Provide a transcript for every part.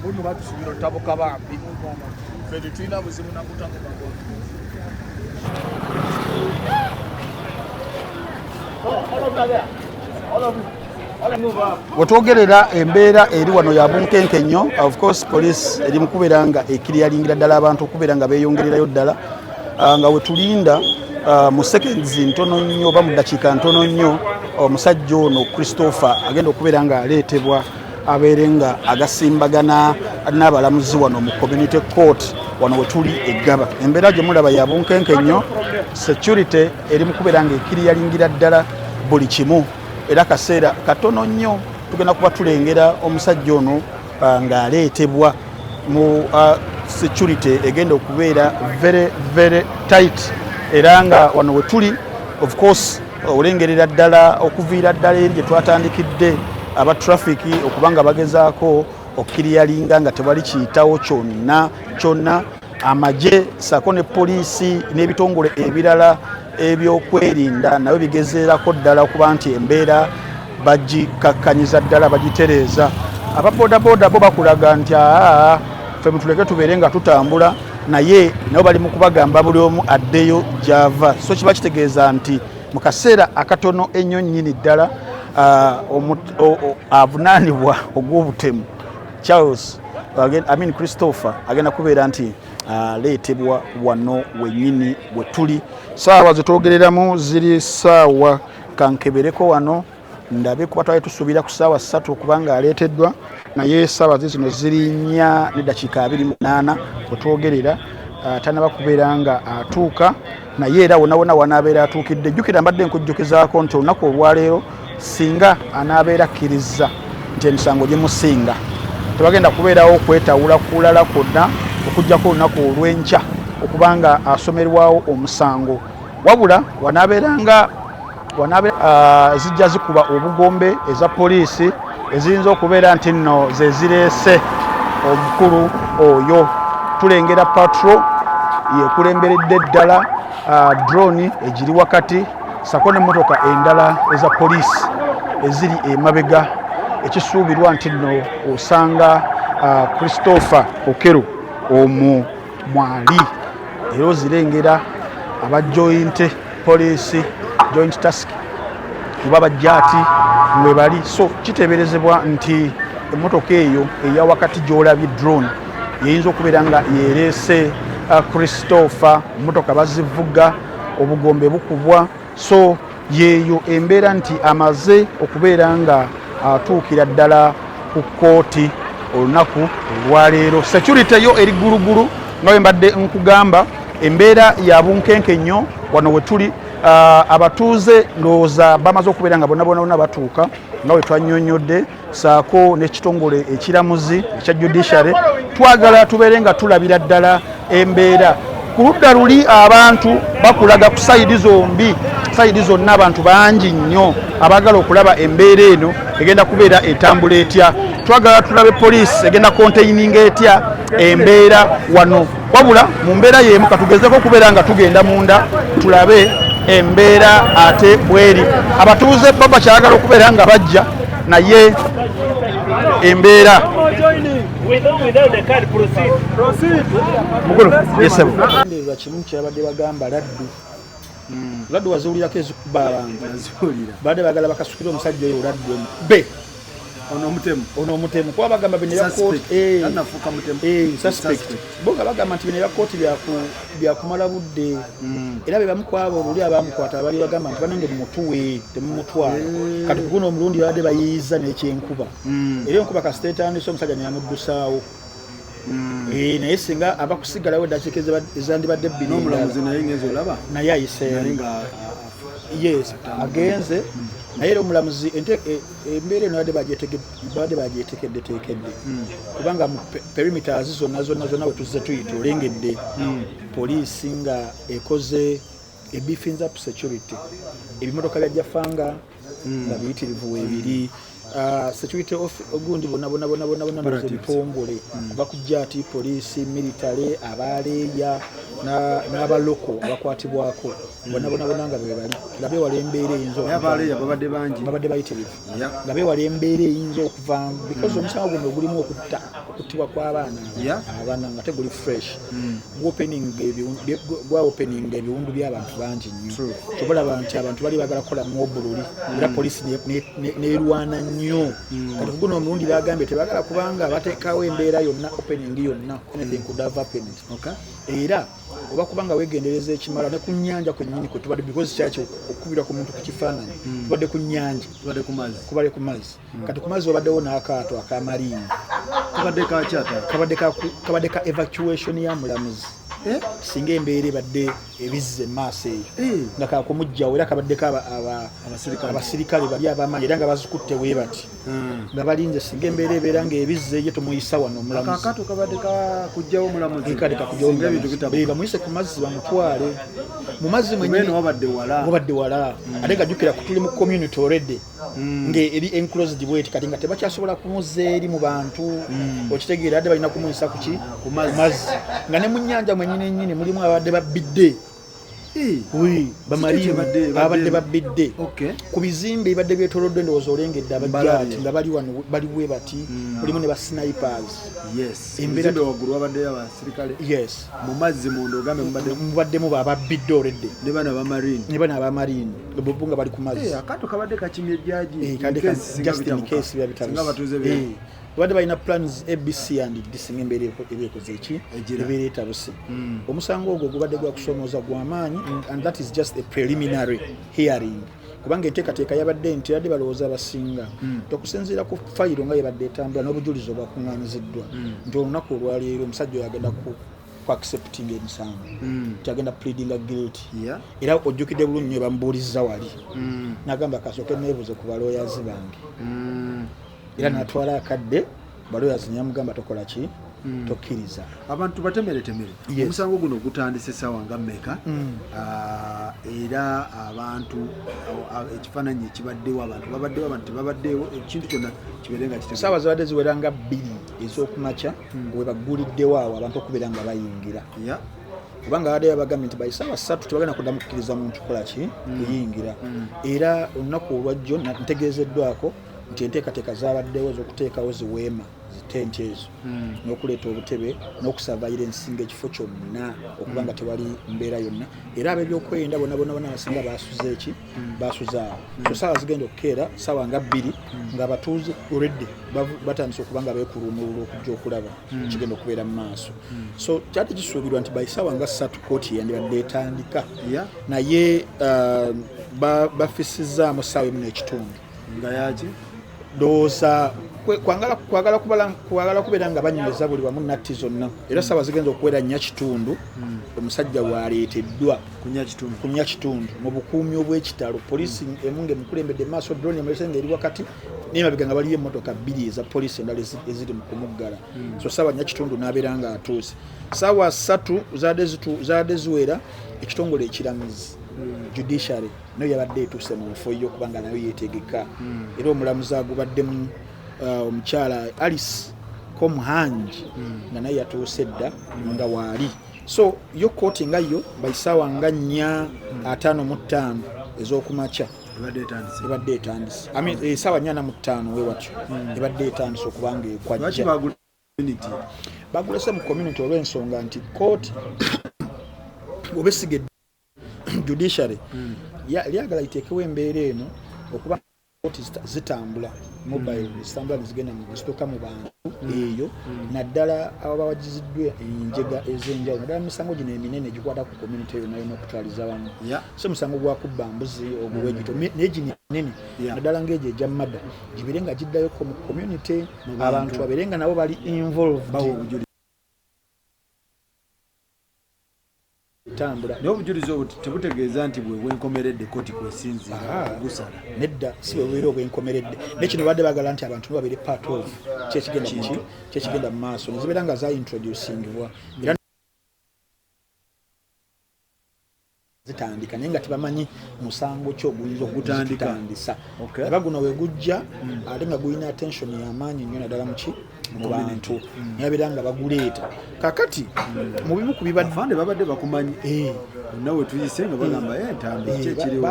bunu batusubira otabuka bambi ffe tulina buzibu nakutamuka wetwogerera embeera eri wano ya bunkenke nnyo. Of course police eri mu kubeera nga ekiryalingira ddala abantu okubeera nga beeyongererayo ddala nga wetulinda mu seconds ntono nnyo oba mu ddakiika ntono nnyo omusajja ono Christopher agenda okubeera nga aleetebwa abeere nga agasimbagana n'abalamuzi wano mu community court wano wetuli eggaba. Embeera gye mulaba ya bunkenke nnyo, security eri mu kubeera nga ekiryalingira ddala buli kimu. Era kaseera katono nnyo tugenda kuba tulengera omusajja ono ng'aleetebwa mu security egenda okubeera very tight. Era nga wano wetuli of course olengerera ddala okuviira ddala eri gye twatandikidde aba traffic okubanga bagezaako okiryalinga nga tewali kiyitawo kyonna. Amagye sako ne poliisi n'ebitongole ebirala ebyokwerinda nabyo bigezeerako ddala okuba nti embeera bagikakkanyiza ddala bagitereeza. Ababodaboda bo bakulaga nti ffe mutuleke tubeere nga tutambula, naye nabo bali mu kubagamba buli omu addeyo gy'ava. So kiba kitegeeza nti mu kaseera akatono ennyo nnyini ddala avunaanibwa ogw'obutemu Christopher agenda kubeera nti aleetebwa wano wennyini we tuli. Saawa zetwogereramu ziri saawa kankebereko wano ndabe kuba twali tusuubira ku saawa 3 okubanga aleeteddwa, naye saawa zino ziri 4:28 wetwogerera tanaba kubeera nga atuuka, naye era wona wanaabeera atuukidde. Jjukira mbadde nkujjukizaako nti olunaku olwaleero singa anaabeera akkiriza nti emisango gimusinga tebagenda kubeerawo kwetawula kulala kwonna okujjako olunaku olw'enkya okubanga asomerwawo omusango, wabula wanaabeeranga zijja zikuba obugombe eza poliisi eziyinza okubeera nti nno ze zireese omukulu oyo. Tulengera patrol yekulemberedde ddala drone egiri wakati sako n'emmotoka endala eza poliisi eziri emabega. Ekisuubirwa nti nno osanga Christopher Okello omwo mwali era ozirengera aba joint police joint task kuba bajjaati mwe bali. So kiteeberezebwa nti emmotoka eyo eya wakati gy'olabye drone yeyinza okubeera nga yereese Christopher. Emmotoka bazivuga, obugombe bukubwa, so yeeyo embeera nti amaze okubeera nga atuukira ddala ku kooti olunaku olwaleero. Security yo eri gulugulu nga bwe mbadde nkugamba. Embeera ya bunkenke nnyo wano we tuli. Abatuuze ndowooza bamaze okubeera nga bonna batuuka nga bwe twannyonnyodde, saako n'ekitongole ekiramuzi ekya judiciary. Twagala tubeere nga tulabira ddala embeera ku ludda luli. Abantu bakulaga ku sayidi zombi, sayidi zonna abantu bangi nnyo abaagala okulaba embeera eno egenda kubeera etambula etya. Twagala tulabe poliisi egenda konteininga etya embeera wano, wabula mu mbeera y'emu katugezeko okubeera nga tugenda munda tulabe embeera ate bweri. Abatuuze bo bakyagala okubeera nga bajja, naye embeera ndeeba kimu kyabadde bagamba laddu waziwulirako ezikuba abantu badde bagala bakasukira omusajja oyo laddu be ono omutemu kuba bagamba bino suspect boga bagamba nti bino ebyakooti byakumala budde, era be bamu kwabo buli abamukwata abali bagamba nti banange mumutuwe temumutwala. Kati kuno omulundi babadde bayiiza n'ekyenkuba, era enkuba kasita etandise omusajja neyamuddusaawo. Naye singa abakusigalawo eddakiika ezandibadde bbiri naye ayiseeyo agenze, naye era omulamuzi embeera eno badde bagyetekeddetekedde kubanga mu perimeters zonna wetuzze tuyita olengedde poliisi nga ekoze beefing up security. Ebimotoka byajjafanga nga biyitirivu weebiri. Security ogundi bonna ebitongole abakujja ati poliisi, military, abaleeya, n'abaloko abakwatibwako bonna nga bwe bali nga beewala embeera eyinza babadde bayitirivu nga beewala embeera eyinza okuvaamu because omusango guno gulimu okuttibwa kw'abaana nga teguli fresh gwa opening ebiwundu by'abantu bangi nnyo kyobalaba nti abantu bali bagala kukola mu obululi era poliisi neerwana nnyo kati kuguno omulundi bagambye tebagala kubanga bateekawo embeera yonna opening yonna anything could have happened era oba kubanga wegendereza ekimala ne ku nnyanja kwennyini kwe tubadde because kyaki okubira ku muntu ku kifaananyi tubadde ku nnyanja kubadde ku mazzi kati ku mazzi wabaddewo n'akaato akamarini kabadde ka evacuation ya mulamuzi singa embeera ebadde ebizze maaso eyo nga kakumugjawo era kabaddeko abasirikale bali abamaanyi era nga bazikutte bwe bati nga balinze singa embeera ebeera nga ebizze ye tumuyisa wano omulamuzi bamuyise ku mazzi bamutwale mu mazzi mwenyini wabadde wala ate nga jjukira tuli mu community already ng'eri enclosed bweti kati nga tebakyasobola kumuzza eri mu bantu okitegeera adde balina kumuyisa ku mazzi nga ne mu nnyanja mwennyini mulimu abadde babbidde abadde babbidde ku bizimbe ebadde byetoloddwe ndowooza olengedde abajaati nga bali wano baliwe bati mulimu ne basnipers mubaddemu bababbidde oredde ne bana abamarini bo nga bali ku mazzi just in case badde balina plans ABC and disinga embeera ebeekoze eki ebeera etabuse omusango ogwo gubadde gwa kusomooza gw'amaanyi and that is just a preliminary hearing kubanga enteekateeka yabadde nti yadde balowooza abasinga okusinziira ku fayiro nga yebadde etambula n'obujulizi obwakuŋŋaanyiziddwa nti olunaku olwaleero omusajja oyo agenda ku accepting emisango tyagenda pleadinga guilty era ojjukidde bulungi nnyo bamubuulizza wali n'agamba kasooke neebuze ku balooyazi bange era natwala akadde balooyazi nyamugamba tokola ki tokkiriza abantu batemere omusango guno gutandise ssaawa nga mmeka era abantu ekifaananyi ekibaddewo abantu tebabaddewo ekintu kyonna kibeere nga kitegeera ssaawa zibadde ziwera nga 2 ez'okumakya we bagguliddewo awo abantu okubeera nga bayingira kubanga abadde bagambye nti baisaawa 3 tebagenda kuddamu kukkiriza muntu kukola ki kuyingira era olunaku olwajjo ntegeezeddwako nti enteekateeka zabaddewo ez'okuteekawo ziweema zitenti ezo n'okuleeta obutebe n'okusavayira ensinga ekifo kyonna okuba nga tewali mbeera yonna era ab'ebyokwerinda bonna abasinga basuze eki basuze awo so saawa zigenda okukeera saawa nga 2 nga abatuuze already batandise okuba nga beekuluumulula okujja okulaba kigenda okubeera mu maaso so kyali kisuubirwa nti baisaawa nga 3 kooti yandibadde etandika naye bafisizaamu ssaawa emu n'ekitundu nga yaki ndowooza kwagala kubeera nga banyweza buli wamu natti zonna era ssaawa zigenza okuwera 4 kitundu omusajja bw'aleeteddwa ku 4 kitundu mu bukuumi obw'ekitalo poliisi emu ng'emukulembedde maaso drone emalese ng'eri wakati n'emabega nga baliyo emmotoka 2 eza poliisi endala eziri mu kumuggala so ssaawa 4 kitundu n'abeera nga atuuse ssaawa 3 zaadde ziwera ekitongole ekiramuzi judiciary nayo yabadde etuuse mu nfo yo kubanga nayo yeetegeka era omulamuzi agubaddemu omukyala Alice Komuhangi nga naye yatuuse dda nga waali so yo kooti nga yo baisaawa nga 4:55 ez'okumakya ebadde etandise essaawa 4:45 wewatyo ebadde etandise okubanga ekwajja bagulese mu community olw'ensonga nti kooti obesigedde judiciary lyagala liteekewo embeera eno okuba kooti zitambula mobile zitambula nezigenda zituuka mu bantu eyo naddala abo bawagiziddwa enjega ez'enjawulo naddala misango gino eminene gikwata ku community eyo nayo n'okutwaliza wamu so musango gwakubba mbuzi oguwegito naye gino eminene naddala ng'egyo ejja madda gibeere nga giddayo mu community abantu babeere nga nabo bali involved naye obujulizi obwo tebutegeeza nti bwe bwenkomeredde kooti kwesinzira gusala nedda si bwe bubeera obwenkomeredde nekino badde bagala nti abantu babeere part of kyekigenda mu maaso nezibeera nga za introducingibwa era zitandika naye nga tebamanyi musango ki oguyinza okutandisa Okay. aba guno wegujja ate nga gulina attention y'amaanyi nnyo naddala mu bantu nabeera nga baguleeta kakati mu bimu ku bibadde afande babadde bakumanyi nawe tuyise nga bagamba entambi kyekiriwo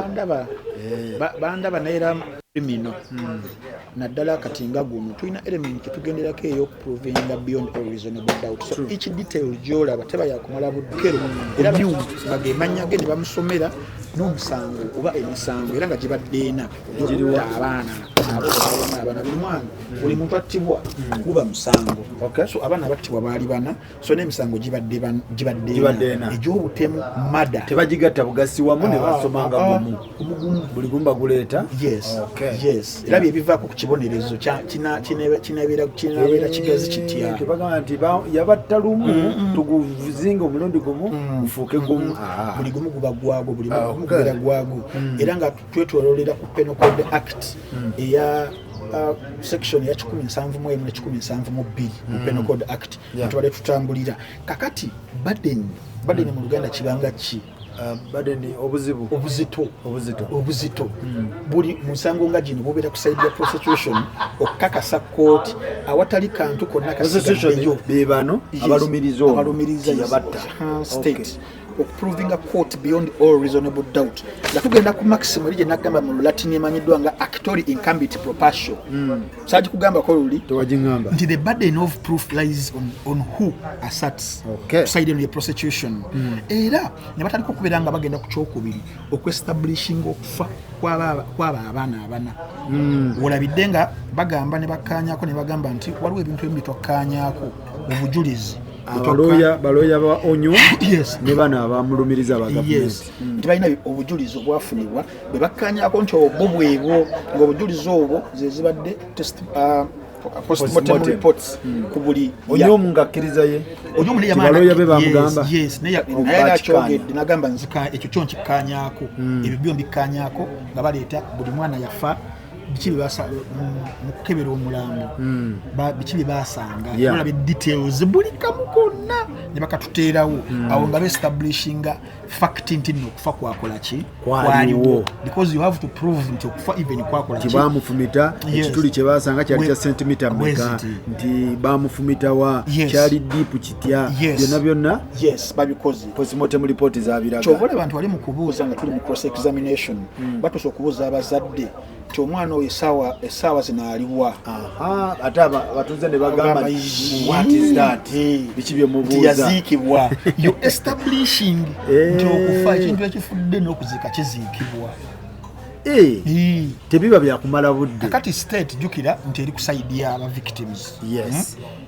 bandaba naera mino naddala kati nga guno tulina element kyetugenderako ey'okuprovinga beyond all reasonable doubt so each detail gyolaba teba yakumala buddukero era bagemanya ge ne bamusomera n'omusango oba emisango era nga gibadde ena abaana buli mwana buli muntu attibwa guba musango so abaana battibwa baali bana so n'emisango gibadde ena egy'obutemu mada tebagigatta bugasi wamu ne basomanga gumu buli gumu baguleeta yes era byebivaako ku kibonerezo kinabeera kigazi kitya tebagamba nti yabatta lumu tuguzinga omulundi gumu gufuuke gumu buli gumu guba gwago buli gumu gubeera gwago era nga twetwololera ku Penal Code Act eya section ya 171 ne 172 mu Penal Code Act tubale tutambulira kakati burden mu Luganda kibanga ki badeni obuzito buli musango nga gino bobeera ku side ya prosecution okukakasa court awatali kantu konna kasigaddeyo bebano abalumiriza yabatta state proving a court beyond all reasonable doubt nga tugenda ku maximum eri gye nagamba mu Latin emanyiddwa nga actori incumbit pro patio saagi kugambako luli tewagingamba nti the burden of proof lies on who asserts side on the prosecution era ne bataliko okubeera nga bagenda ku kyokubiri okweestablishinga okufa kwaba abaana abana olabidde nga bagamba ne bakkaanyako ne bagamba nti waliwo ebintu ebimu byetwakkaanyako obujulizi baloya ba onyo ne bana abamulumiriza abagavumenti tebalina obujulizi obwafunibwa bwe bakkaanyako nti obwo bwebwo ng'obujulizi obwo ze zibadde postmortem reports ku buli onyomu ng'akkiriza ye baloya be bamugamba naye akyogedde n'agamba nzika ekyo kyo nkikkaanyako ebyo byo mbikkaanyako nga baleeta buli mwana yafa biki mu kukebera omulambo biki bye baasanga olaba details buli kamu konna ne bakatuteerawo awo nga beestablishinga fact nti nno okufa kwakola ki kwaliwo because you have to prove nti okufa even kwakola ki bamufumita ekituli kye baasanga kyali kya sentimita mmeka nti bamufumitawa kyali diipu kitya byonna babikoze postmortem report zaabiraga kyobola abantu bali mu kubuuza nga tuli mu cross examination batusa okubuuza abazadde nti omwana oyo essaawa zinaaliwa ate abatuze ne bagamba what is that biki bye mubuuza yaziikibwa you establishing nti okufa ekintu ekifudde n'okuzika kiziikibwa tebiba byakumala budde kakati state jukira nti eri ku side y'aba victims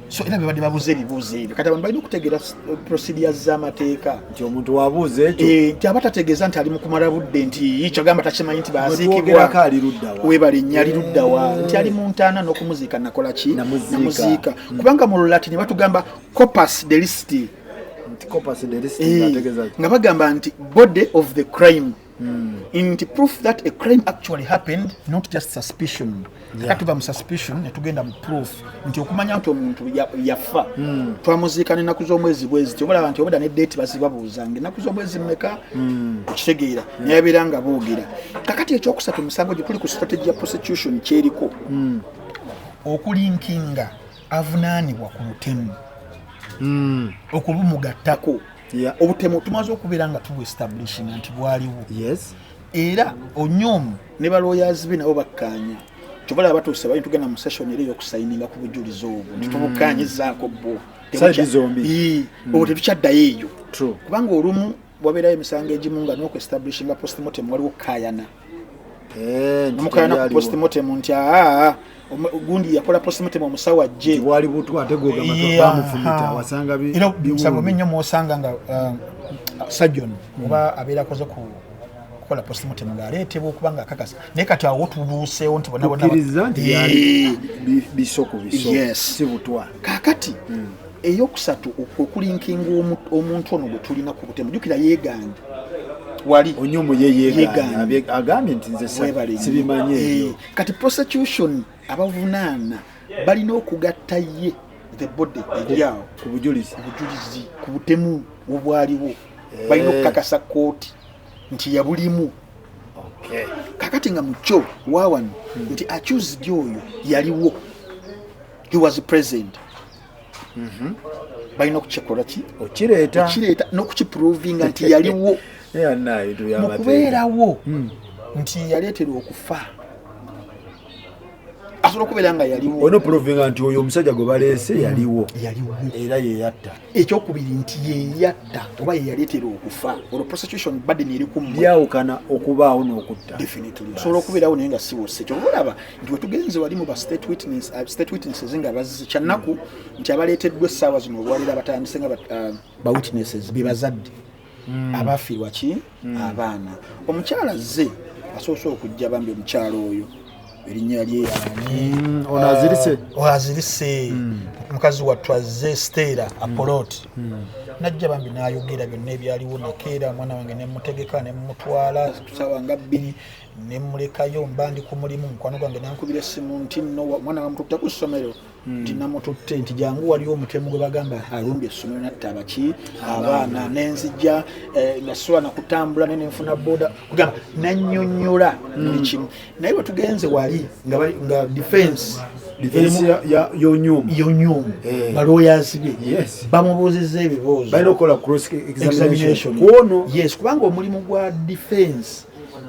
so era bebadde babuuza ebibuuzo ebyo kati abantu balina okutegeera procedures z'amateeka nti omuntu wabuuza ekyo nti aba tategeeza nti ali mu kumala budde nti kyagamba takimanyi nti baziikibwa webale nnya ali luddawa nti ali mu ntaana n'okumuziika nakola ki namuziika kubanga mu Lulati ne batugamba corpus delicti nga bagamba nti body of the crime nti proof that a crime actually happened not just suspicion katuva mu suspicion netugenda mu proof nti okumanya nti omuntu yafa twamuziika n'ennaku z'omwezi bwezi tyobalaba nti obada ne date bazibabuuzanga ennaku z'omwezi mmeka okitegeera nayabeera nga boogera kakati ekyokusatu musango gye tuli ku strategy ya prosecution kyeriko okulinkinga avunaanibwa ku butemu okubumugattako obutemu tumaze okubeera nga tubu-establishing nti bwaliwo era onyomu ne balooyazi be nabo bakkaanya kyobala batuuse bali tugenda mu session eri ey'okusayininga ku bujulizi obwo nti tubukkaanyizaako bo obwo tetukyaddayo eyo kubanga olumu wabeerayo emisango egimu nga n'oku-establishinga postmortem waliwo kkaayana nomukayana ku postmortem nti gundi yakola postmortem omusawo ajje wali butu ategooga bamufumita wasanga era bimusango minyo mwosanga nga surgeon oba abeera akoze ku kukola postmortem ng'aleetebwa okuba nga akakasa naye kati awo tubuuseewo nti bonabonakkiriza nti yali biso ku biso si butwa kaakati eyokusatu okulinkinga omuntu ono gwe tulina ku butemu jjukira yeeganye wali onyomu yeeganye agambye nti nze sibimanye kati prosecution abavunaana balina okugatta ye the body eryawo ku bujulizi ku butemu obwaliwo balina okukakasa kooti nti yabulimu kakati nga mucho wawano nti accused oyo yaliwo he was present balina okukikolera ki okireeta n'okukiprovinga nti yaliwo mukubeerawo nti yaleeterwa okufa asobola okubeera nga yaliwo ono provinga nti oyo omusajja gwe baleese yaliwo era yeyatta ekyokubiri nti yeyatta oba yeyaleeterwa okufa olwo prosecution burden eri ku byawukana okubaawo n'okutta definitely osobola okubeerawo naye nga siwose kyobalaba nti wetugenze wali mu ba state witnesses nga bazze kyannaku nti abaleeteddwa essaawa zino olwaliro abatandise nga ba witnesses be bazadde abafiirwa ki abaana omukyala zze asoose okujja bambi omukyala oyo erinnya lye azirise mukazi wattu azze Stella Apoloti najja bambi n'ayogera byonna ebyaliwo nakeera omwana wange nemutegeka nemutwala tusaawa nga 2 nemulekayo mba ndi ku mulimu mukwano gwange nankubira essimu nti nno mwana wamututte ku ssomero nti namututte nti jangu waliwo omutemu gwe bagamba alumbye essomero natta abaki abaana nenzijja nasobola nakutambula nenenfuna boda kugamba nannyonnyola buli kimu naye bwe tugenze wali nga defense yonyumu balooyazi be bamubuuzizza ebibuuzo balina okukola cross examination kwono yes kubanga omulimu gwa defense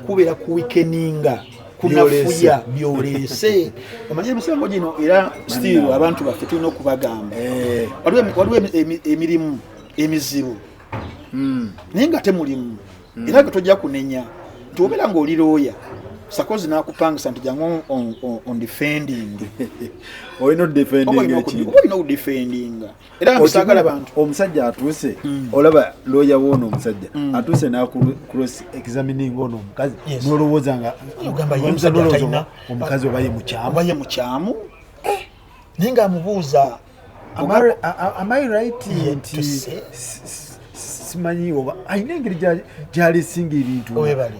kubeera kuwikeninga kunafuya byoleese omanye emisango gino era still abantu baffe tulina okubagamba waliwo emirimu emizibu naye nga temulimu era nga tojja kunenya nti obeera ng'oli looya sakozi nakupangisa nti jangu on defending olina defending era bisagala abantu omusajja atuuse olaba lawyer wono omusajja atuuse na cross examining ono omukazi nolowooza nga ogamba omukazi obaye mukyamu naye nga amubuuza am I right nti simanyi oba ayina engeri gyalesinga ebintu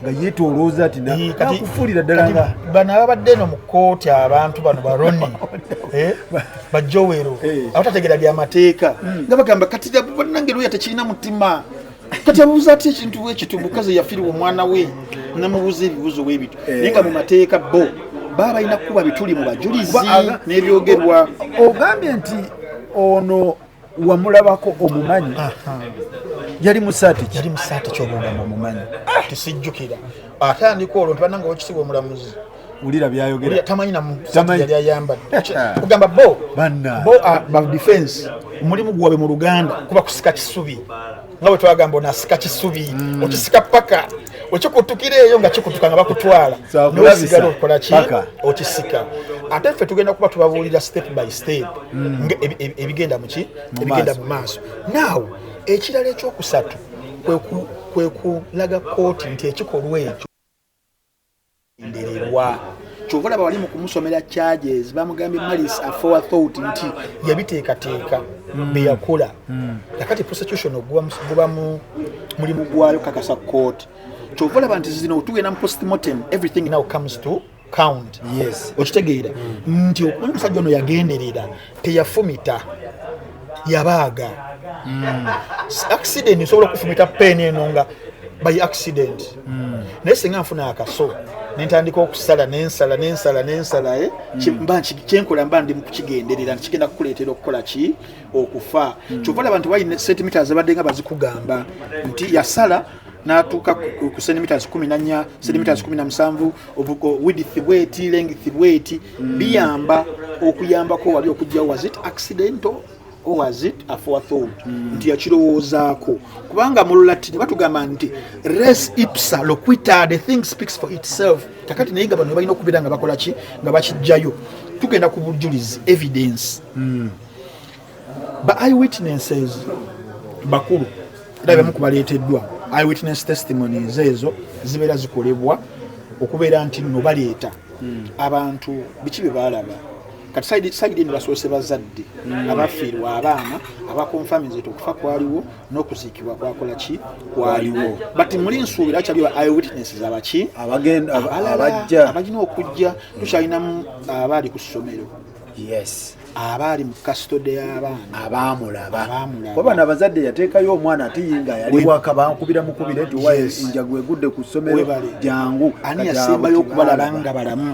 nga yeetolooza ati nakufuulira ddala nga bano ababadde eno mu kkooti abantu bano baroni bajowero abatategeera byamateeka nga bagamba kati bannange lwoya tekirina mutima kati abuuza ati ekintu bwekito mukazi yafiirwa omwana we namubuuza ebibuuzo bwebito naye nga mu mateeka bo baba balina kuba bituli mu bajulizi n'ebyogerwa ogambye nti ono wamulabako omumanyi yali musaati kyobugamba omumanyi tisijjukira atandika olwo ntibananga wekisibwa omulamuzi ulira byayogera tamanyi yali ayambadde kugamba bo ba defense omulimu gwabe mu Luganda kuba kusika kisubi nga bwe twagamba onasika kisubi okisika paka okikutukira eyo nga kikutuka nga bakutwala n'osigala okukola ki okisika ate ffe tugenda kuba tubabuulira step by step ebigenda mu maaso now ekirala ekyokusatu kwe kulaga kooti nti ekikolwa ekyo endererwa kyobalaba bali mu kumusomera charges bamugambye malice aforethought nti yabiteekateeka beyakola kakati prosecution guba mu mulimu gwayo kakasa court kyobalaba nti zino tugenda mu postmortem everything now comes to count okitegeera nti omusajja ono yagenderera teyafumita yabaaga accident nsobola okufumita peni eno nga by accident naye singa nfuna akaso nentandika okusala nensala kyenkola mba ndi mukukigenderera nkigenda kukuleetera okukola ki okufa kyovala abantu balina centimeters abadde nga bazikugamba nti yasala natuuka ku centimeters 14 centimeters 17 width bweti length bweti biyamba okuyambako wali okujjawo was it accidental or was it a forethought nti yakirowoozaako kubanga mu Latin batugamba nti res ipsa loquita, the thing speaks for itself. Kakati naye nga bano balina okubeera nga bakola ki nga bakijjayo tugenda ku bujulizi evidence ba eyewitnesses bakulu era bamu kubaleeteddwa eyewitness testimonies ezo zibeera zikolebwa okubeera nti nno baleeta abantu biki bye balaba kati side ni basoose bazadde abafiirwa abaana abakonfaminze okufa kwaliwo n'okuziikibwa kwakola ki kwaliwo but muli nsuubira akyaliwo eyewitnesses abaki abagenda abajja abagina okujja tukyalinamu abaali ku ssomero abaali mu custody y'abaana abaamulaba kuba n'abazadde yateekayo omwana atiyinga yali wakabankubira mukubire nti wa enjagu egudde ku ssomero jangu ani yasembayo okubalaba nga balamu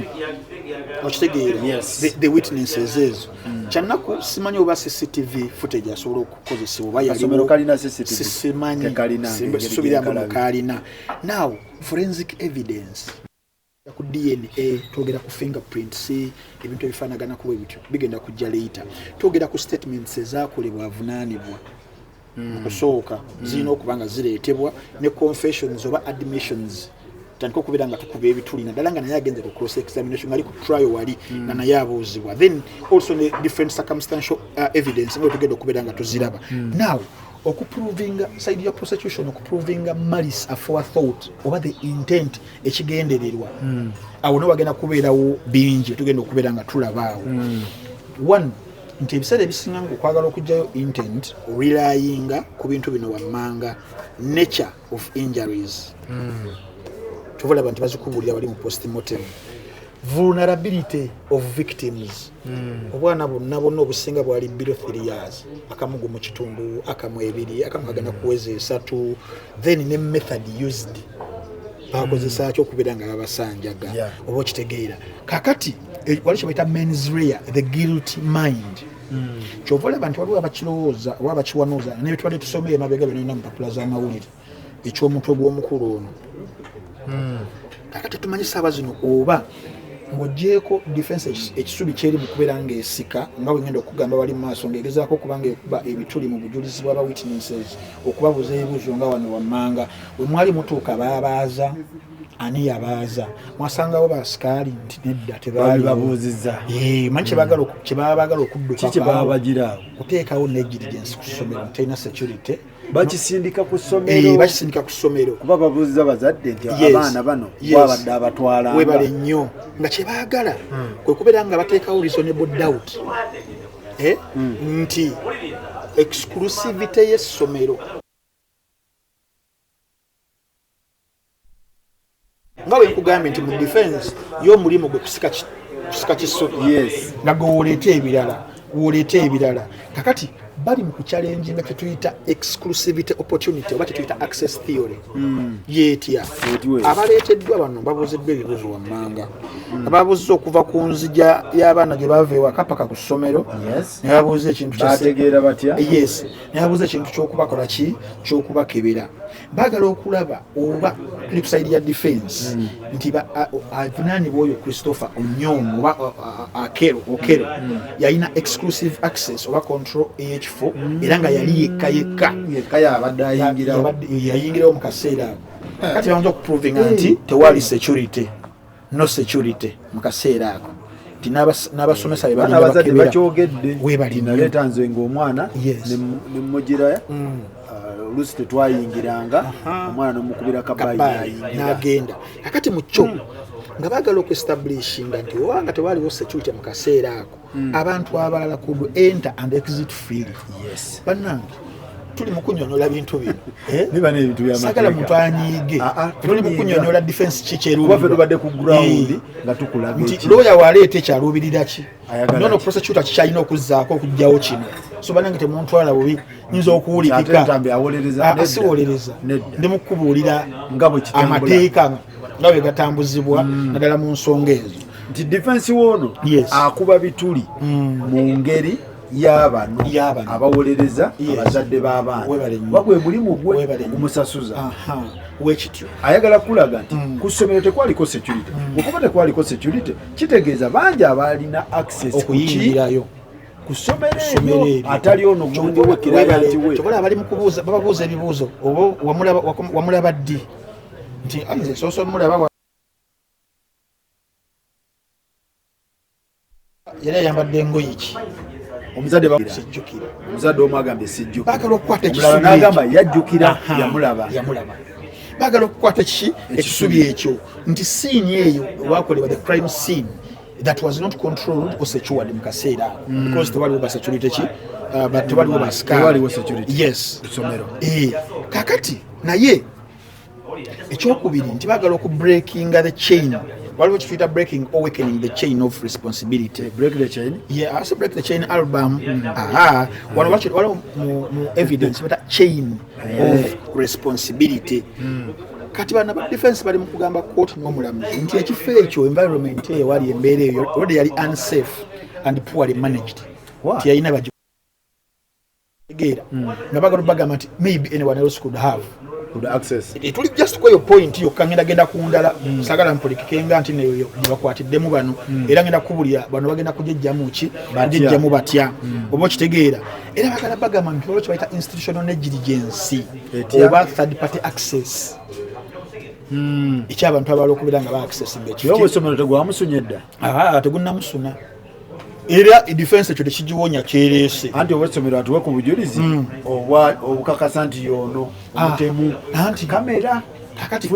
okitegeera the witnesses ezo kyanaku simanyi oba CCTV footage asobola okukozesebwa oba yalisomero kalina CCTV simanyi subiramu mukalina now forensic evidence ku DNA twogera ku fingerprints ebintu ebifaanagana kuba ebityo bigenda kujja later twogera ku statements ezaakolebwa avunaanibwa okusooka zirina okuba nga zireetebwa ne confessions oba admissions tandika okubeera nga tukuba ebituli naddala nga naye agenze ku cross examination ngali ku trial wali nga naye abuuzibwa then also ne different circumstantial evidence nga tugenda okubeera nga tuziraba now okuprovinga side ya prosecution okuprovinga malice aforethought oba the intent ekigendererwa awo ne wagenda kubeerawo bingi tugenda okubeera nga tulabaawo one nti ebiseera ebisinga nga okwagala okugjayo intent orelayinga ku bintu bino wammanga nature of injuries tuvalaba nti bazikubulira wali mu postmortem vulnerability of victims obwana bonna obusinga bwali below 3 years akamugu mu kitundu akamu ebiri akamu kagenda kuweza 3 then ne method used bakozesa kyo okubeera nga babasanjaga oba okitegeera kakati wali kyebayita mens rea the guilty mind kyova olaba nti waliwo abakirowooza oba abakiwanuuza nebitwali tusomeye mabega binona mupapula z'amawulire ekyomutwe gw'omukulu ono kakati tumanyi saaba zino oba ng'ogyeko defense ekisubi kyeri mu kubeera ng'esika nga bwengenda okugamba bali mu maaso ng'egezaako okuba ng'ekuba ebituli mu bujulizi bw'aba witnesses okubabuuza ebibuuzo nga wano wammanga bwe mwali mutuuka baabaaza ani yabaaza mwasangawo baasikaali nti nedda tebaali babuuzizza manyi kyebaba baagala okuddukakibabagiraawo kuteekawo negligence ku ssomero terina security bakisindika ku ssomero kuba babuuziza bazadde nti abaana bano wabadde abatwala webale nnyo nga kyebaagala kwe kubeera nga bateekawo reasonable doubt nti exclusivity y'essomero nga bwe nkugambye nti mu defense y'omulimu gwe kusika kisoto nga gwe woleeta ebirala kakati bali mu kuchallenge nga tetuyita exclusivity opportunity oba tetuyita access theory yetya abaleeteddwa bano babuuziddwa ebibuuzo wammanga ababuuzizza okuva ku nzija y'abaana gye bava ewaka paka ku ssomero ne babuuza ekintu bategeera batya ne babuuza ekintu ky'okubakola ki ky'okubakebera baagala okulaba oba tuli ku sayidi ya defense nti avunaanibwa oyo Christopher Onyomo oba Okero yalina exclusive access oba control ey'ekifo era nga yali yekka yabadde yayingirawo mu kaseera ako kati bamanza okuprovinga nti tewali security no security mu kaseera ako nti n'abasomesa abazadde bakyogedde naleeta nze ng'omwana ne mmugira oluusi tetwayingiranga omwana nomukubira kabayi n'agenda kakati mu kyo nga baagala okuestablishinga nti obanga tewaliwo security mu kaseera ako abantu abalala kudu enter and exit freely bannange tuli mu kunyonyola bintu bino sagala muntu anyiige tuli mu kunyonyola defense kikyeruubadde ku ground nga tukulaga nti lawyer waleeta ekyaluubirira ki nono prosecutor kikyalina okuzzaako okugjawo kino so bannange temuntwala bubi nyinza okuwulikika asiwolereza ndi mu kubuulira amateeka nga bwe gatambuzibwa naddala mu nsonga ezo nti defense woono akuba bituli mu ngeri y'abano abawolereza abazadde b'abaana wagwe mulimu gwe gumusasuza wekityo ayagala kulaga nti ku ssomero tekwaliko security okuba tekwaliko security kitegeeza bangi abalina access okuyingirayo ku ssomero eryo atali ono gundi wekiraga nti we kyobola abali mu kubuuza bababuuza ebibuuzo oba wamulaba ddi nti nze sooso mulaba yali ayambadde engoye ki omuzadde omu agambye sijjukira baagala okukwata omulala n'agamba yajjukira yamulaba baagala okukwata ekisubi ekyo nti siini eyo wakolebwa the crime scene that was not controlled or secured mu kaseera because tewaliwo basecurity ki tewaliwo tewaliwo security yes kakati naye ekyokubiri nti baagala okubreakinga the chain waliwo kituyita breaking or weakening the chain of responsibility. Break the chain? Yeah, I say break the chain album. Waliwo mu evidence bata chain of responsibility. Kati bana ba defense bali mu kugamba court n'omulamuzi nti ekifo ekyo environment eyo wali embeera eyo already yali unsafe and poorly managed. Ti yalina bagera nga bagamba nti maybe anyone else could have access. It will just go your point yokka ngenda kundala sagala mpolikikenga nti ne bakwatiddemu bano era ngenda kubulya bano bagenda kujejjamu ki bajejjamu batya oba kitegeera era bagala bagamba nti olwo kibaita institutional negligence oba third party access. Abantu abali okubira nga ba access ng'ekifo yowe somero tegwamusunyedda tegunnamusuna era defense ekyo tekigiwonya kyerese anti obwesomero atuwe ku bujulizi obukakasa nti yono omutemu anti kamera kakati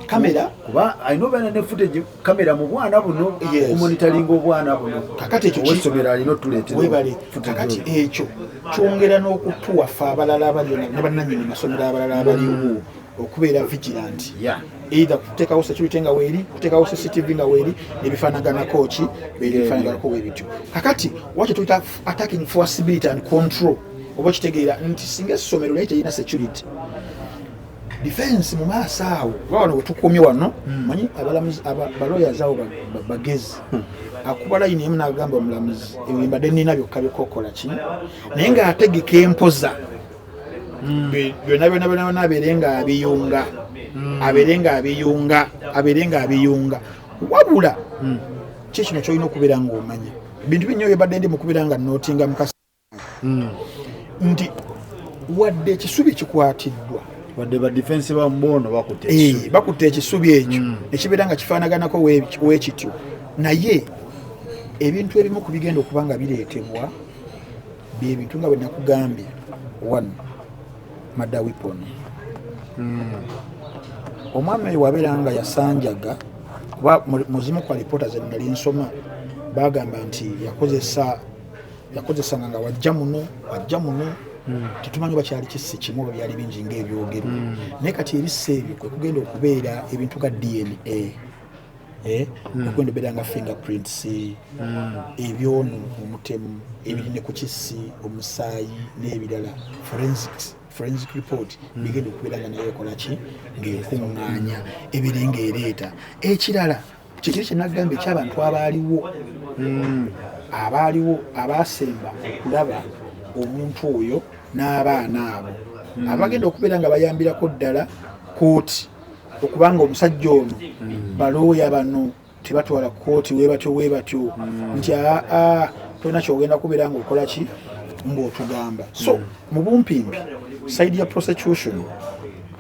kamera kuba ayinobana ne footage kamera mu bwana buno kumonitoringa obwana buno kakati ekyo obwesomero alina otuleetera webale kakati ekyo kyongera n'okutuwafa abalala abali ne bannannyini masomero abalala abaliwo okubeera vigilant either kuteekawo security nga weeri kuteekawo CCTV nga weeri nebifaanaganako ki bebifaanaganako weebityo kakati wakyo tuyita attacking forcibility and control oba kitegeera nti singa essomero naye terina security defense mu maaso awo wano wetukumye wano manyi abalawyers awo bagezi akuba layini emu n'agamba omulamuzi ebimbadde nina byokka bikokola ki naye ng'ategeka empoza byonna abeerenga abiyunga wabula kikino kyolina okubeera ng'omanya bintu binyo byebadde ndi mukubeera nga nootinga mukasa nti wadde ekisubi kikwatiddwa wadde ba defense ba mbono bakutte ekisubi ekyo ekibeera nga kifaanaganako weekityo naye ebintu ebimu ku bigenda okuba nga bireetebwa byebintu nga bwe nakugambye one mada weapon omwami oyo wabeera nga yasanjaga kuba muzimu kwa reporters ennali nsoma bagamba nti yakozesanga nga wajja muno tetumanyi oba kyali kisi kimu oba byali bingi ng'ebyogero naye kati ebisa ebyo kwe kugenda okubeera ebintu ga DNA okugenda obeera nga fingerprints ebyono omutemu ebirine ku kisi omusaayi n'ebirala forensic report bigenda okubeera nga naye ekola ki ng'ekuŋŋaanya ebiringa ereeta ekirala kikiri kyenagamba ekyabantu abaaliwo abaasemba okulaba omuntu oyo n'abaana abo abagenda okubeera nga bayambirako ddala kooti okubanga omusajja ono balooya bano tebatwala kooti weebatyo nti tolina kyogenda kubeera nga okola ki ng'otugamba so mu bumpimbi side ya prosecution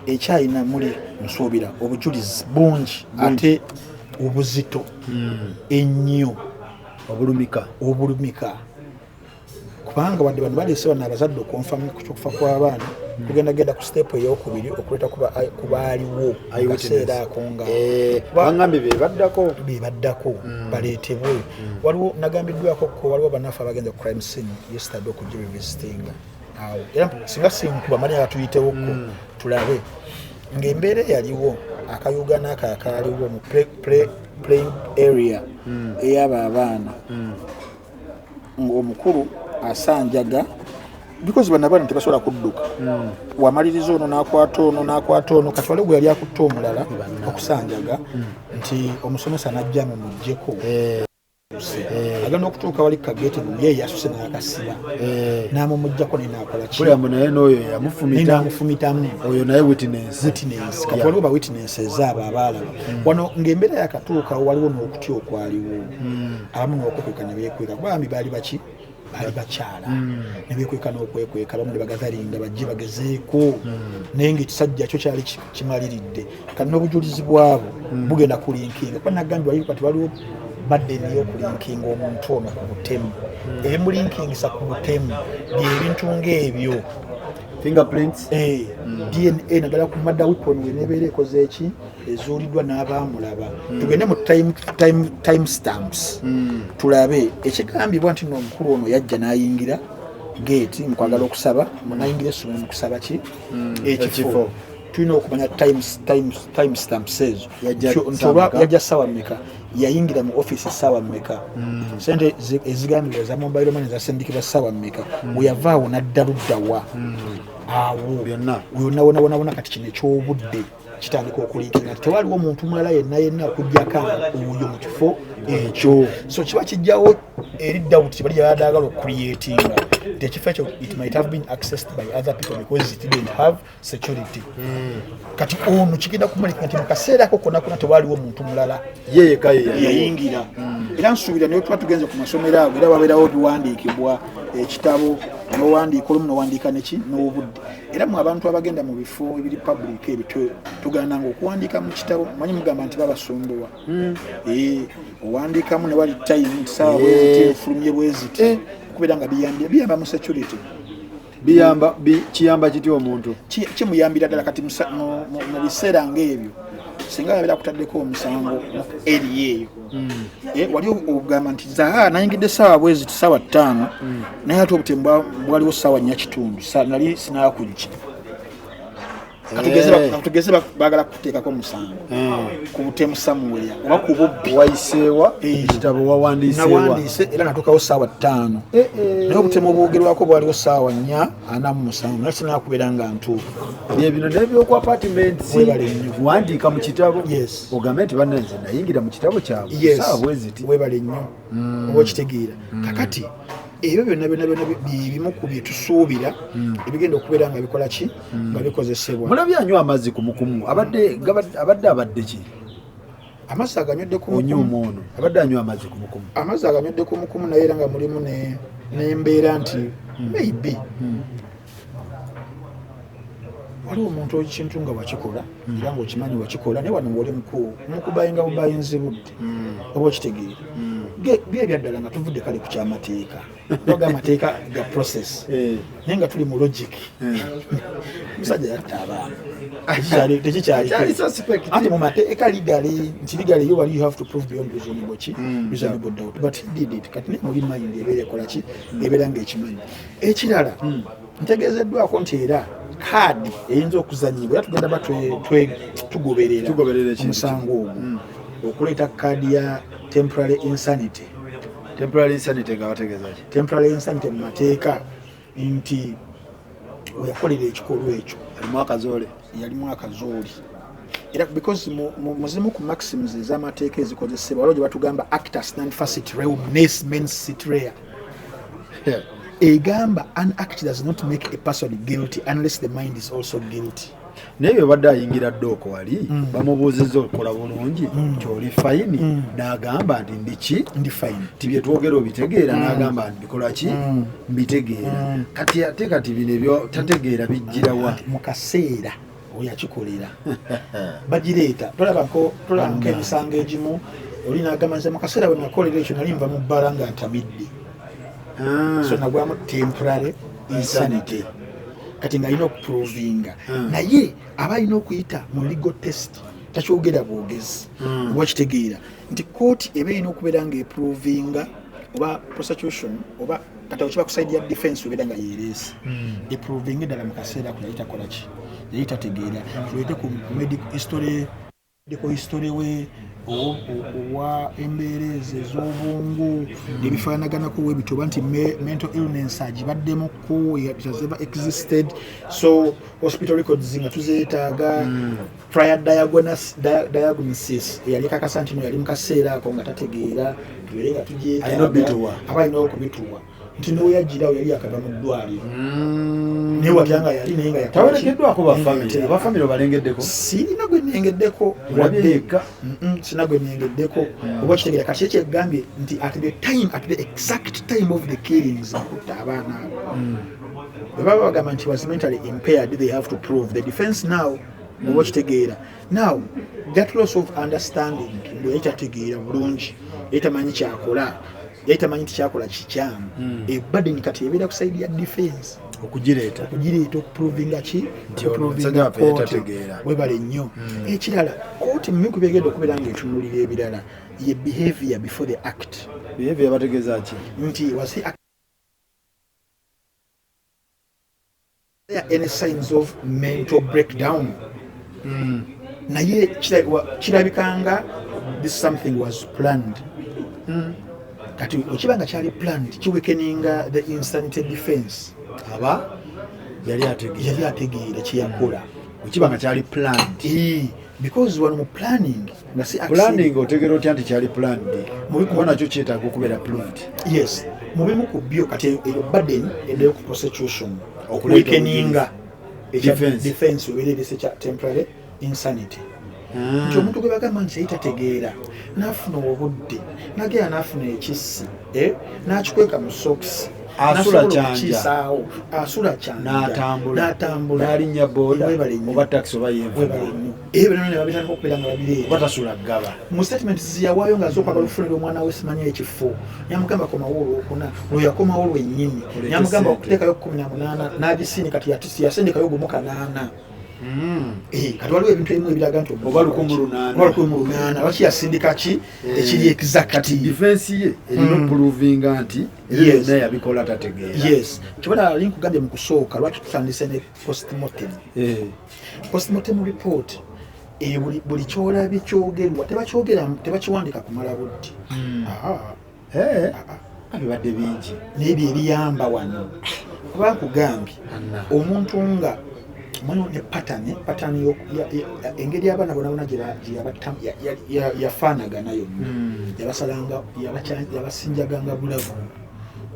ekyalina muli nsuubira obujulizi bungi ate obuzito ennyo obulumika kubanga wadde bano baleese bano abazadde okonfamu kufa kw'abaana kugenda ku step eyokubiri okuleeta ku baaliwo akaseera ako nga bangambye bebaddako baleetebwe waliwo nagambiddwako ko waliwo bannaffe abagenza ku crime scene yesterday okujja bevisitinga awo era singa sinkuba mali atuyitewoko tulabe ng'embeera eyaliwo akayuga n'ako akaaliwo mu playing area eyaba abaana ng'omukulu asanjaga because bana bana tebasobola kudduka wamaliriza ono n'akwata ono kati waliwo gwe yali akutta omulala okusanjaga nti omusomesa n'ajja mu muggyeko agenda okutuuka wali kageti ye yasuse n'akasiba n'amumuggyako naye n'akola naye n'oyo yamufumitamu oyo naye witness kati waliwo ba witnesses abo abaalaba wano ng'embeera yakatuuka waliwo n'okutya okwaliwo abamu n'okwekweka ne beekweka bambi baali baki baali bakyala ne beekweka n'okwekweka bamu ne bagatalinga bajje bagezeeko naye ng'ekisajja kyo kyali kimaliridde kati n'obujulizi bwabo bugenda kulinkinga kuba nagambye waliwo kati waliwo badde niyo okulinkinga omuntu ono ku butemu ebimulinkingisa ku butemu byebintu ng'ebyo fingerprints DNA naddala ku madda weapon wenebeera ekoze eki ezuuliddwa n'abaamulaba tugende mu time stamps tulabe ekigambibwa nti n'omukulu ono yajja n'ayingira geeti mu kwagala okusaba munayingira essomero mu kusaba ki ekifo tulina okumanya time stamps ezo nti oba yajja ssaawa mmeka yayingira mu office ssaawa mmeka sente ezigambibwa eza mobile money zasindikibwa ssaawa mmeka bwe yavaawo n'adda luddawa awo byonna kati kino ekyobudde kitandika okuliikirira tewaliwo omuntu mulala yenna okujjako oyo mu kifo ekyo so kiba kijjawo eri doubt bali yadagala okucreatinga ekifo ekyo it might have been accessed by other people because it didn't have security kati ono kigenda kumalika nti mu kaseera ako konna tewaliwo omuntu mulala yayingira era nsuubira naye tuba tugenze ku masomero ago era babeerawo biwandiikibwa ekitabo nowandiika olumu nowandiika neki n'obudde era mu abantu abagenda mu bifo ebiri public ebyo tugananga okuwandiika mu kitabo manyi mugamba nti babasumbuwa owandiikamu ne wali time nti saawa bweziti efulumye bweziti okubeera nga biyamba mu security kiyamba kitya omuntu kimuyambira ddala kati mu biseera ng'ebyo singa yabeera kutaddeko omusango eri eyo wali ogamba nti zaha nayingidde ssaawa bweziti ssaawa 5 naye ate obutemu bwaliwo ssaawa 4 nali sinakujja katugeze baagala kuteekako omusango ku butemu Samuel oba ku bubbi wayiseewa ekitabo nawandiise era natuukawo ssaawa 5 naye obutemu obwogerwako bwaliwo ssaawa 4:47 naye sinakubeera nga ntuufu bino nebyoku apartments wandiika mu kitabo ogambe nti bannanze nayingira mu kitabo kyabwe ssaawa bweziti webale nnyo oba okitegeera kakati ebyo byonna bimu ku bye tusuubira ebigenda okubeera nga bikola ki nga bikozesebwa mulabye anywa amazzi kumukumu abadde ki amazzi aganywedde onyuma ono abadde anywa amazzi kumukumu amazzi aganywedde kumukumu naye era nga mulimu n'embeera nti maybe waliwo omuntu ekintu nga wakikola era ngaokimanyi wakikola naye wano ngaoli mukubayinga bubayinzi budde oba okitegeera byebyaddala nga tuvudde kale ku kyamateeka oga amateeka ga process naye nga tuli mu logic musajja yatta abaana tekikyali anti mu mateeka ligale nti ligale yo wali you have to prove beyond reasonable doubt but he did it kati ne muli mind ebeera ekola ki ebeera ng'ekimanyi ekirala ntegeezeddwako nti era kaadi eyinza okuzanyibwa era tugenda ba tugoberera omusango ogwo okuleeta kaadi ya temporary insanity nga bategeeza ki temporary insanity mu mateeka nti weyakolera ekikolwa ekyo yalimu akazooli era because muzimu ku maxims ez'amateeka ezikozesebwa waliwo gye batugamba actus non facit reum nes mens sit rea egamba an act does not make a person guilty unless the mind is also guilty naye bwe badde ayingira ddooko wali bamubuuzizza okola bulungi kyoli fayini n'agamba nti ndi fayini ti bye twogera obitegeera n'agamba nti bikola ki mbitegeera kati bino ebyo tategeera bijjirawa mu kaseera oyakikolera bagireeta tolabako emisango egimu oli n'agamba nze mu kaseera bwe nakolera ekyo nali nva mu bbala nga ntamidde so nagwamu temporary insanity kati nga alina okuprovinga naye aba alina okuyita mu legal test takyogera bwogezi oba kitegeera nti kooti eba erina okubeera nga eprovinga oba prosecution oba kati kiba kusaidia defense obeera nga yereese eprovinga eddala mu kaseera ako yali takola ki yali tategeera tulete ku medical history we owa embeera ezo ez'obwongo ebifaanaganako webityo oba nti mental illness agibaddemuko it has ever existed so hospital records nga tuzeetaaga prior diagnosis eyali kakasa nti no yali mu kaseera ako nga tategeera tubeere nga tugyetaaga aba alina okubituwa nti n'oyagira yali akava mu ddwaliro naye watyanga yali naye nga tawerekeddwako bafamire balengeddeko sirina gwe nengeddeko waddeeka sina gwe nengeddeko oba kitegeera kati ekyegambye nti at the exact time of the killings akutta abaana abo bwe baba bagamba nti was mentally impaired they have to prove the defense now oba kitegeera now that loss of understanding bwe yali tategeera bulungi yali tamanyi kyakola yali tamanyi nti kyakola kikyamu ebaden kati ebeera kusaidia defense okugireeta okuprovinga ki webale nnyo ekirala kooti muminku byegenda okubeera nga etunulira ebirala ye behavior before the act behavior bategeeza ki nti wasi there are any signs of mental breakdown naye kirabikanga this something was planned. Kati okibanga kyali planned kiwekeninga the insanity defense aba yali ategeera kyeyakola okibanga kyali planned. Because wano mu planning nga si planning otegera otya nti kyali planned kuba nakyo kyetaaga okubeera proved. Yes, mu bimu ku byo kati eyo burden endeyo ku prosecution okuwekeninga defense webeerese kya temporary insanity. Nti omuntu gwe bagamba nti yali tategeera n'afuna obudde nageera n'afuna ekissi n'akikweka mu sokisi asula kyanja n'atambula n'alinnya booda oba taxi oba bino ne babitandika okubeera nga babireeta oba tasula ggaba. mu statement ziyawaayo nga zookwagala okufunira omwana we simanyi ekifo nyamugamba komawo olwokuna lwe yakomawo lwennyini nyamugamba okuteekayo 18 n'agisini kati yasendekayo gumu 8. Kati waliwo ebintu ebimu ebiraga nti oba 18 lwaki yasindika ki ekiri exact defense ye erina okuprovinga nti era yabikola tategeera. Yes, kibala linkugambye mu kusooka lwaki tutandise ne postmortem report buli kyolabye kyogerwa tebakiwandika kumala budde bibadde bingi n'ebyo ebiyamba wano kuba nkugambye omuntu nga mwana ne pattern engeri abaana bonabona gye yafaanagana yonna yabasalanga yabasinjaganga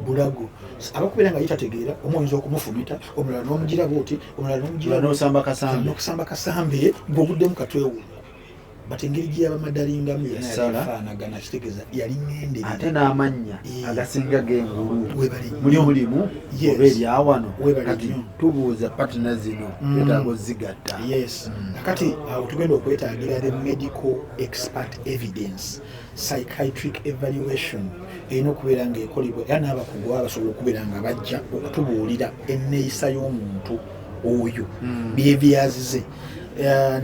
bulago abakubeera nga yitategeera omwoyinza okumufumita omulala n'omugira bwoti omulala n'osamba kasambe ng'obuddemu katwewu but engeri gye yabamadalingamu yafaanagana kitegeeza yali ŋŋenderera ate n'amannya agasinga g'engulu mulimu oba eryawano kati tubuuza patina zino yetaaga ozigatta. Yes, kakati awo tugenda okwetaagira the medical expert evidence psychiatric evaluation erina okubeera ng'ekolebwa era n'abakugu basobola okubeera nga bajja okutubuulira enneeyisa y'omuntu oyo byebyazize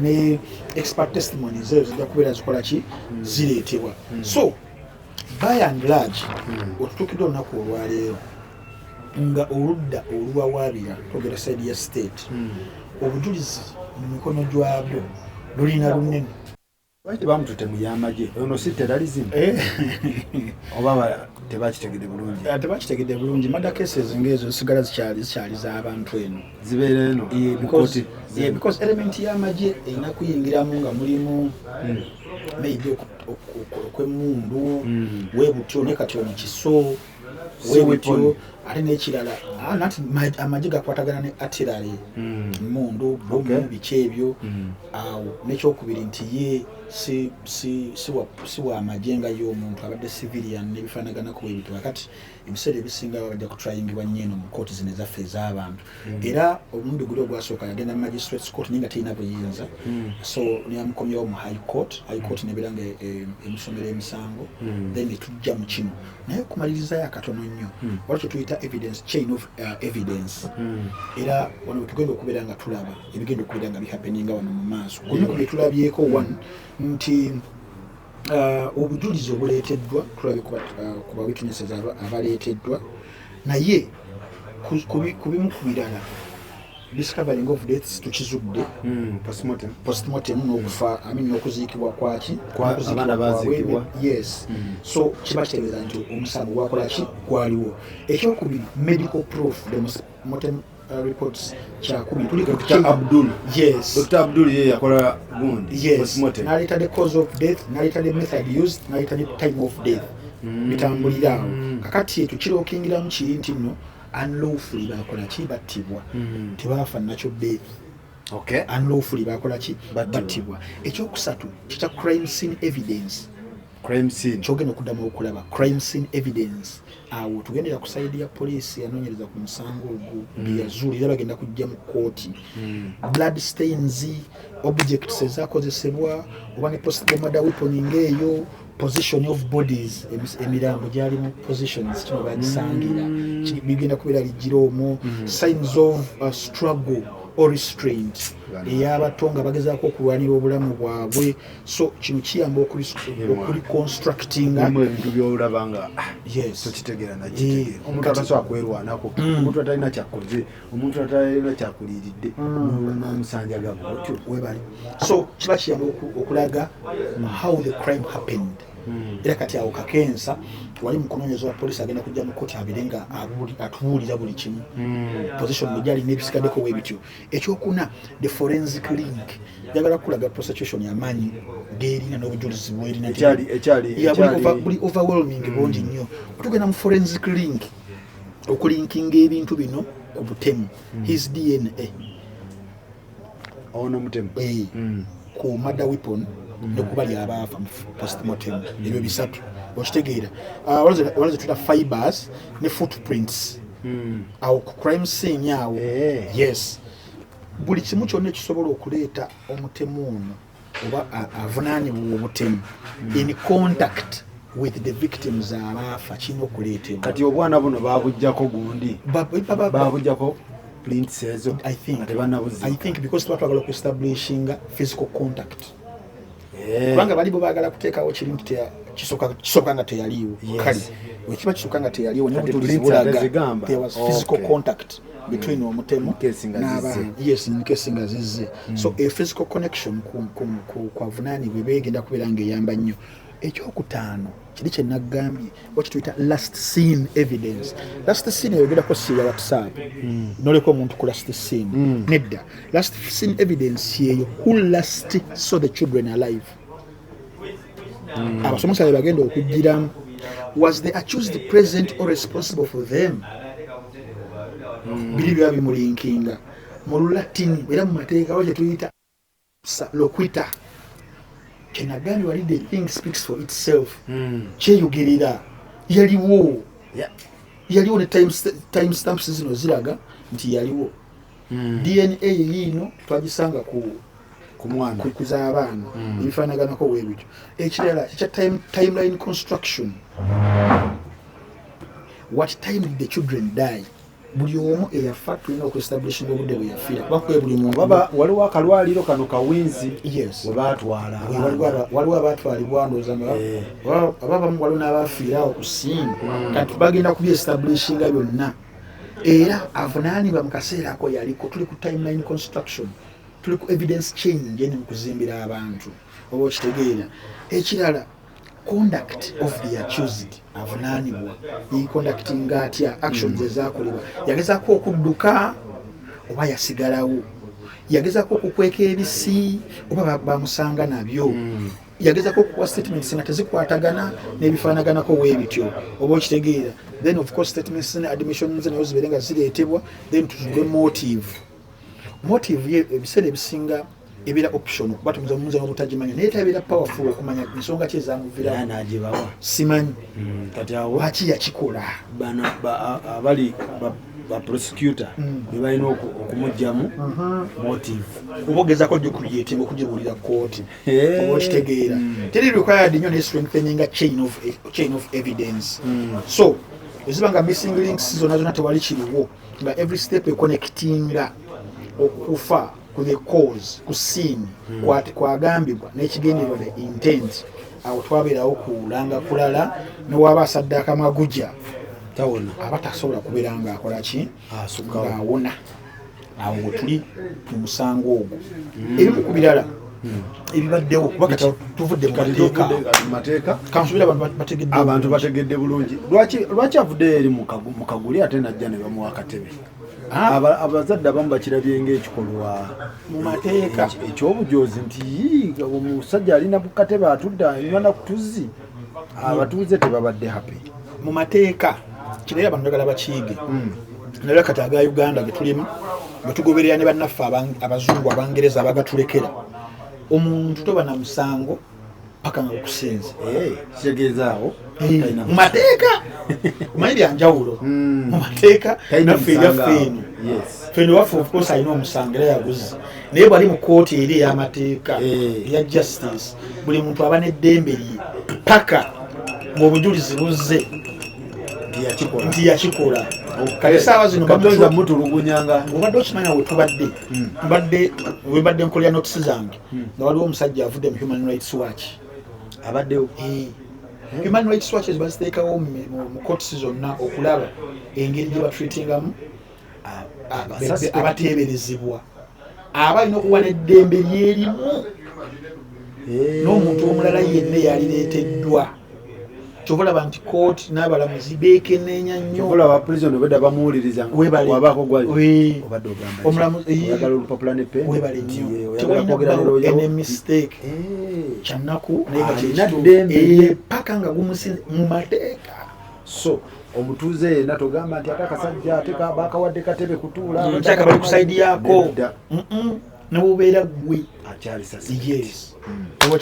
ne expert testimonies ezo zijja kubeera zikola ki zireetebwa. So by and large otutuukidde olunaku olwaleero nga oludda oluwawaabira twogera side ya state obujulizi mu mikono gyabyo lulina lunene. Lwaki tebamutute mu y'amagye ono si terrorism oba tebakitegedde bulungi? Tebakitegedde bulungi. Murder cases ng'ezo zisigala zikyali z'abantu eno zibeera eno because element y'amagye erina kuyingiramu nga mulimu maybe okw'emmundu weebutyo ne kati omu kiso weebutyo ate n'ekirala nati amagye gakwatagana ne artillery emmundu bomu biki ebyo awo n'ekyokubiri nti ye si wa amagye nga y'omuntu abadde civilian n'ebifaanaganako ebintu kakati ebiseera ebisinga babadde kutrayingibwa nnyo eno mu kooti zino ezaffe ez'abantu era omulundi guli ogwasooka yagenda mu magistrates court naye nga terina buyinza so neyamukomyawo mu high court nebeera nga emusomera emisango then netujja mu kino naye okumalirizayo akatono nnyo wali kye tuyita evidence chain of evidence era wano wetugenda okubeera nga tulaba ebigenda okubeera nga bihappeninga wano mu maaso kuno byetulabyeko one nti obujulizi obuleeteddwa tulabe ku ba witnesses abaleeteddwa naye ku bimu ku birala discovering of deaths tukizudde postmortem n'okufa n'okuziikibwa kwaki abaana baziikibwa. Yes, so kiba kitegeeza nti omusango gwakola ki gwaliwo. Ekyokubiri medical proof the postmortem reports kyakubiri tuli Dr. Abdul. Yes, Dr. Abdul ye yakola gundi. Yes, naleta the cause of death, naleta the method used, naleta the time of death. Bitambulira awo kakati tukirokingiramu kiri nti nno unlawfully bakola ki battibwa tebaafa nakyo death. Okay, unlawfully bakola ki battibwa. Ekyokusatu kita crime scene evidence. Kyogenda okuddamu okulaba crime scene evidence awo tugendera ku sayidi ya poliisi yanoonyereza ku musango ogwo byeyazuula era bagenda kujja mu kooti blood stains objects ezakozesebwa oba ne possible murder weapon ng'eyo position of bodies emirambo gyali mu positions kino bagisangira bigenda kubeera lijjira omwo signs of struggle or restraint ey'abato nga bagezaako okulwanira obulamu bwabwe so kino kiyamba okureconstructinga ebintu byolaba nga yes tokitegeera nakitegeera omuntu atasobola kwerwanako omuntu atalina kyakoze omuntu atalina kyakuliiridde n'omusanja gabotyo webali so kiba kiyamba okulaga how the crime happened era kati awo kakensa wali mukunoonyeza wa polisi agenda kujja mu kkooti abire nga atubuulira buli kimu position mwe gyali n'ebisikaddeko weebityo ekyokuna the forensic link jagala kulaga prosecution y'amaanyi geerina n'obujulizi bwerina buli overwhelming bungi nnyo otugenda mu forensic link okulinkinga ebintu bino ku butemu his DNA ono mutemu ku murder weapon nekubali abaafa postmortem ebyo bisatu okitegeera walaze tuta fibers ne footprints awo ku crime scene awo yes buli kimu kyonna ekisobola okuleeta omutemu ono oba avunaanibwa obutemu in contact with the victims abaafa kirina okuleetebwa kati obwana buno babujjako gundi babujjako prints ezo I think because twatwagala okuestablishinga physical contact kubanga bali bo baagala kuteekawo kirintu kisooka nga teyaliiwo kale wekiba kisooka nga teyaliiwo nebujulizi bulaga there was physical contact between omutemu n'abaana yes in case nga zizze so a physical connection kwavunaanibwe beegenda kubeera ng'eyamba nnyo ekyokutaano kiri kye naggambye wakituyita last scene evidence last scene eyogerako siya whatsapp noleka omuntu ku last scene nedda last scene evidence yeyo who last saw the children alive abasomesa bagenda okugiramu was the accused present or responsible for them biri bya bimulinkinga mu lulatini era mu mateeka kye tuyita loquita kenagambye wali the thing speaks for itself kyeyugerera yaliwo ne time stamps zino ziraga nti yaliwo DNA yiino twagisanga ku mwana kuzaabaana ebifaanaganako weebityo ekirala kikya timeline construction what time did the children die buli omu eyafa tulina okuestablishinga obudde bwe yafiira kubakuye buli muntu waliwo akalwaliro kano kawinzi yes webaatwala waliwo abaatwalibwa ndooza nga ababamu waliwo n'abaafiira awo ku ssimu kati bagenda kubyestablishinga byonna era avunaanibwa mu kaseera ako yaliko tuli ku timeline construction tuli ku evidence change ene mu kuzimbira abantu oba okitegeera ekirala conduct of the accused avunaanibwa conducting atya actions ezakolebwa yagezaako okudduka oba yasigalawo yagezaako okukweka ebisi oba bamusanga nabyo yagezaako okuwa statements nga tezikwatagana n'ebifaanaganako weebityo oba okitegeera then of course statements ne admissions nayo zibeere nga zireetebwa then tutudde motive ye ebiseera ebisinga ebira option kuba tumuza n'obutagimanya naye tabeera powerful okumanya ensonga ki ezamuvirawo n'agibawa simanyi kati awo lwaki yakikola bano abali ba prosecutor be balina okumugjamu motive oba ogezako ddyo kuyeetinga okugibuulira kooti oba okitegeera teri required nnyo ne strengtheninga chain of evidence so eziba nga missing links zonna tewali kiriwo nga every step econnectinga okufa ku the cause ku scene kwagambibwa n'ekigendererwa the intent awo twabeerawo kulanga kulala newaba asaddaaka amaguja tawona aba tasobola kubeera ng'akola ki ng'awona awo we tuli mu musango ogwo ebimu ku birala ebibaddewo kuba kati tuvudde mu mateeka kansubira abantu bategedde bulungi lwaki avudde eri mu kaguli ate najja ne bamuwa akatebe abazadde abamu bakirabye ng'ekikolwa mu mateeka ekyobujozi nti omusajja alina ku katebe atudde anywa na kutuzi abatuuze tebabadde happy mu mateeka kirayo abantu bagala bakiige naye kati aga Uganda ge tulimu bwe tugoberera ne bannaffe abazungu abangereza abagatulekera omuntu toba na musango paka nga okusinza kitegeezaawo mu mateeka omanyi byanjawulo mu mateeka naffe eryaffe eno fene waffe of course alina omusango era yaguzi naye bwali mu kooti eri ey'amateeka eya justice buli muntu aba n'eddembe lye paka ng'obujulizi buzze nti yakikola kale saawa zino katonda mutulugunyanga obadde okimanya webadde nkolera notisi zange nga waliwo omusajja avudde mu Human Rights Watch abaddewo Human Rights Watch baziteekawo mu courts zonna okulaba engeri gye batreatingamu abateeberezebwa abalina okuba n'eddembe lyerimu n'omuntu omulala yenna yalireeteddwa kyova olaba nti kooti n'abalamuzi beekenneenya nnyo olaba prison obedda bamuwuliriza wabaako gwali obadde ogamba olupapula ne pen webale nnyo tewalina ene mistake kyannaku paka nga gumusinze mu mateeka so omutuuze yenna togamba nti ate akasajja ate bakawadde katebe kutuula nkyaka bali kusaidiyako nebubeera gwe yes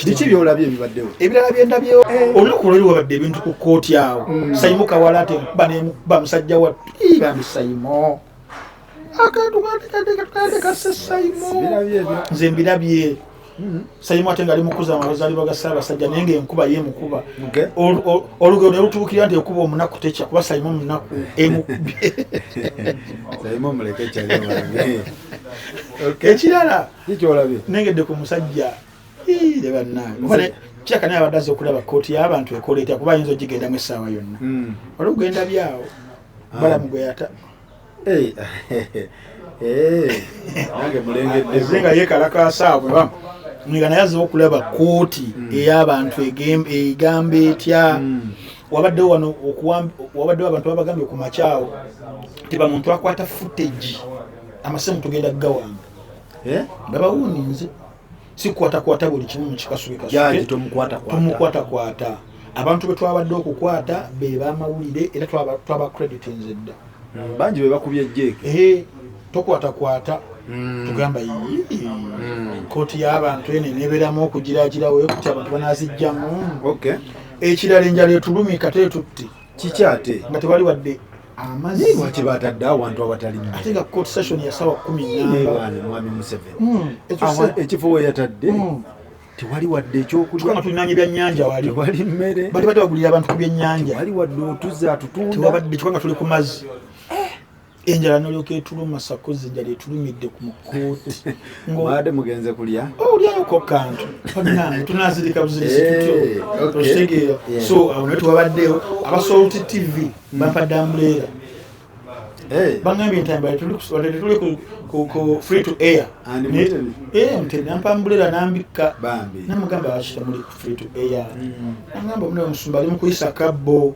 biki byolabye ebibaddewo ebirala byendabyewo olunaku lwali wabadde ebintu ku kooti awo Saimo Kawala ate banemukuba musajja wa bambi Saimo akatukatekatekase Saimo nze mbirabye Saimo ate nga ali mukuza amabazaalibwa ga Ssaabasajja naye ng'enkuba yemukuba olugero ne lutuukirira nti ekuba omunaku tekya kuba Saimo munaku emukubye Saimo muleke kyali ekirala kikyolabye nengedde ku musajja bannange kiraka naye abadde azze okulaba kooti y'abantu ekoleeta kuba ayinza ogigendamu essaawa yonna wali okugenda byawo balamu gwe yata nange mulengedde nga yeekalakasaawe nga naye azze okulaba kooti ey'abantu egamba etya wabaddewo wano wabaddewo abantu babagambye ku makyawo tiba muntu akwata footage amasimu tugenda gawanga babawuninze sikwatakwata buli kimu mukikasukekasuke tumukwatakwata abantu be twabadde okukwata be bamawulire era twaba creditinze dda bangi be bakubye ejjeeke tokwatakwata tugamba kooti y'abantu ene nebeeramu okugiragirawo kuti abantu banazijjamu ekirala enjala etulumika tetutte kiki ate nga tewali wadde amazzi lwaki batadde awantu awatali ate nga court session yasawa 10 mwami Museveni ekifo we yatadde tewali wadde ekyokulya nga tulinaanye byannyanja wali tewali mmere bali badde bagulira abantu ku byennyanja tewali wadde otuze atutunda tewabadde kikubanga tuli ku mazzi enjala nolyoka etuluma sakozi enjala etulumidde ku mukooti mwade mugenze kulya olyayoko kantu tunazirika buzirisi tutyo okitegeera so awo naye tubabaddewo abasolti tv bampadde ambuleera bangambye ntambala tuli ku free to air mutende nampa ambuleera nambika namugamba wakita muli ku free to air nagamba omuna omusumba ali mukuyisa kabbo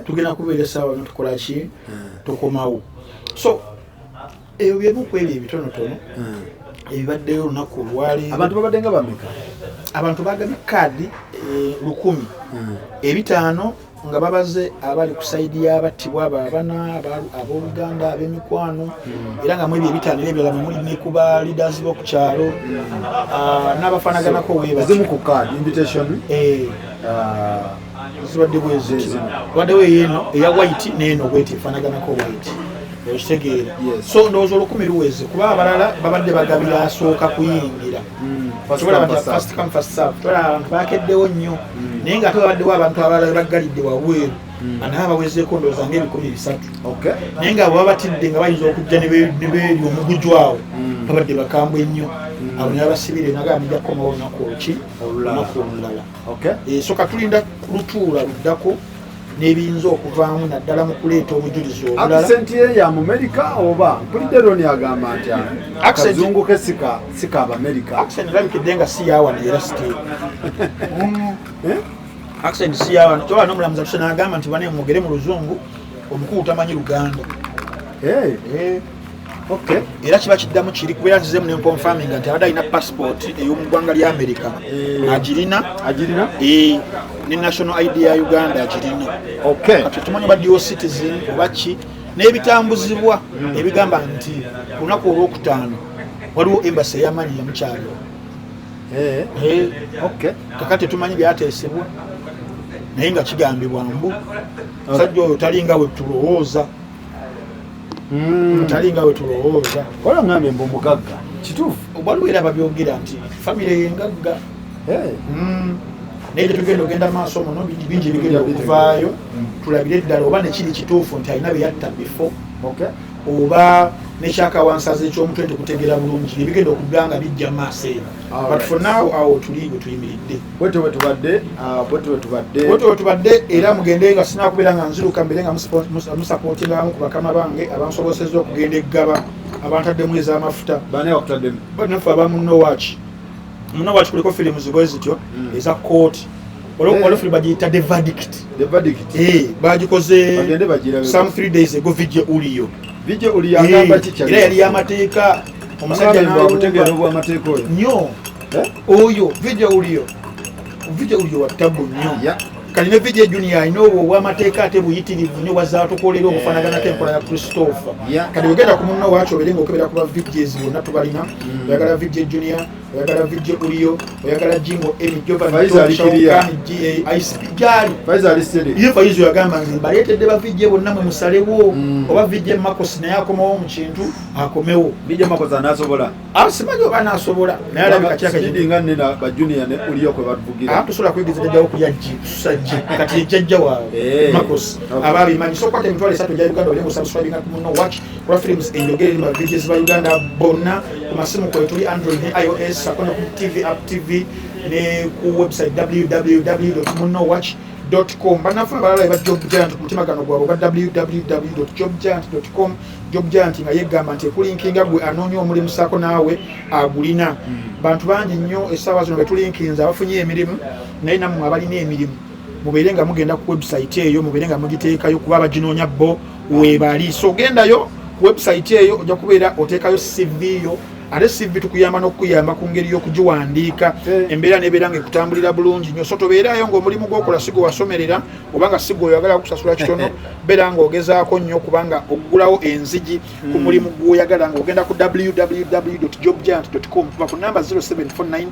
tugenda kubeera essaawa natukolaki tukomawo so ebyo byemuku ebyo ebitonotono ebibaddeyo olunaku olwaleero abantu babadde nga bameka abantu bagabye kaadi 100 5 nga babaze abali ku saidi y'abattibwa abana ab'Oluganda ab'emikwano era nga mu ebyo 5 n'ebirala muli ne ku ba leaders b'oku kyalo n'abafaanaganako webazimu ku kaadi invitation zibadde bwezi waddewo eyeeno eya white n'eno bweti efaanaganako white okitegeera so ndowooza 10 luweze kuba abalala babadde bagabira asooka kuyingira first come first serve tola abantu bakeddewo nnyo naye nga ate babaddewo abantu abalala baggalidde wabweru naye abawezeeko ndowooza nga 300 naye nga baba batidde nga bayinza okujja ne beeri omugujju awo babadde bakambwe nnyo abo ne babasibire nagaa nijja kukomawo olunaku olulala so katulinda lutuula luddako n'ebiyinza okuvaamu naddala mu kuleeta obujulizi obulala. Accent ye ya Amerika oba mpulidde Roni agamba nti akazungu ke sika Abamerica. Accent erabikidde nga si yawa era state. Accent si yawa toba n'omulamuzi atusana agamba nti bane mwogere mu luzungu omukulu tamanyi Luganda. Okay. Era kiba kiddamu kiri kubeera nzizemu ne confirming nti abadde alina passport ey'omuggwanga lya America. Agirina? Ne national ID ya Uganda agirina. Okay. Kati tumanyi ba dual citizen oba ki n'ebitambuzibwa ebigamba nti olunaku olwokutaano waliwo embassy y'amaanyi ya mukyalo. Okay. Kakati tumanyi byateesebwa naye nga kigambibwa mbu musajja oyo talinga we tulowooza. Talinga we tulowooza. Wala ngambe mbu mugagga. Kituufu. Waliwo era babyogera nti famire y'engagga. naye tetugenda ogenda maaso muno bingi bigenda okuvaayo tulabire eddala oba nekiri kituufu nti alina beyatta before oba nekyakawansaza ekyomutwe tekutegeera bulungi nebigenda okudda nga bijja maaso eno but for now awo tuli bwe tuyimiridde bwetyo bwe tubadde era mugende nga sinakubeera nga nziruka mbere nga musapootingamu ku bakama bange abansobozesezza okugenda eggaba abantaddemu ez'amafuta banafe abamunowaki munowaki kuliko firimu zibwe zityo eza kooti olwofiri bagiyita the verdict bagikoze some 3 days ago vijje uliyo era yali yamateeka omusajja nnyo oyo vijje uliyo wattabu nnyo kalina vijje junior alina obwo obwamateeka ate buyitirivu nnyo bwazatukolera obufaanagana enkola ya Christopher kati ogenda ku munno waacu obeere ng'okebera kuba vijjes bonna tubalina oyagala vijje junior oyagala vijje uliyo oyagala jingo ye Faizo yagamba nti baleetedde bavijje bonna mwe musalewo oba vijje Makosi naye akomawo mu kintu akomewo vijje Makosi anasobola simanyi oba anaasobola naye alabika kyakadinga nena bajunior ne uliyo kwe bavugira tusobola kuyigiriza jjajjawo kulya susajje kati ejjajja waabwe Makosi ababimanyi so kwata emitwalo 3 gya Uganda olenga osubscribinga ku Muno Watch kwa films enjogere mu vijjes ba Uganda bonna ku masimu kwe tuli Android ne iOS akono ku TV app TV ne ku website www.munowatch.com banafa balala ba Job Giant ku mutimagano gwabo ba www.jobgiant.com Job Giant nga yegamba nti kulinkinga gwe anoonya omulimu sako naawe agulina bantu bangi nnyo essaawa zino betulinkinza abafunye emirimu naye nammwe abalina emirimu mubeere nga mugenda ku website eyo mubeere nga mugiteekayo kuba baginoonya bo weebali so gendayo ku website eyo ojja kubeera oteekayo CV yo ate CV tukuyamba n'okuyamba ku ngeri y'okugiwandiika embeera nebeera nga ekutambulira bulungi nnyo so tobeerayo ng'omulimu gw'okola sigo wasomerera obanga sigo oyagala kusasula kitono beera ng'ogezaako nnyo kubanga okugulawo enzigi ku mulimu gw'oyagala ng'ogenda ku www.jobgiant.com kuba ku namba 0749